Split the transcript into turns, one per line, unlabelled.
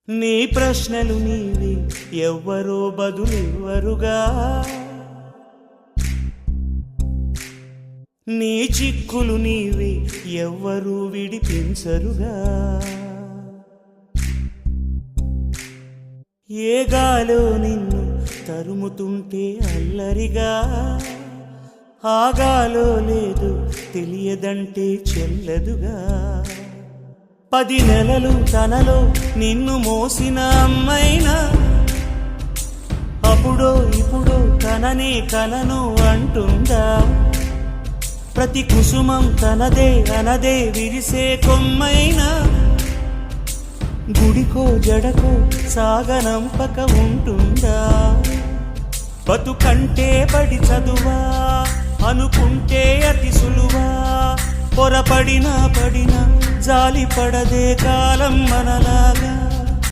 నీ ప్రశ్నలు నీవి ఎవ్వరో బదులెవ్వరుగా, నీ చిక్కులు నీవి ఎవ్వరూ విడిపించరుగా. ఏ గాలో నిన్ను తరుముతుంటే అల్లరిగా, ఆగాలో లేదు తెలియదంటే చెల్లదుగా. 10 నెలలు తనలో నిన్ను మోసిన అమ్మైనా అప్పుడో ఇప్పుడో తననే కనను అంటుందా. ప్రతి కుసుమం తనదే అనదే విరిసే కొమ్మైనా గుడికో జడకో సాగనంపక ఉంటుందా. బతుకంటే పడి చదువా అనుకుంటే అతి సులువా, పొరపడినా పడినా జాలి పడదే కాలం మనలాగా.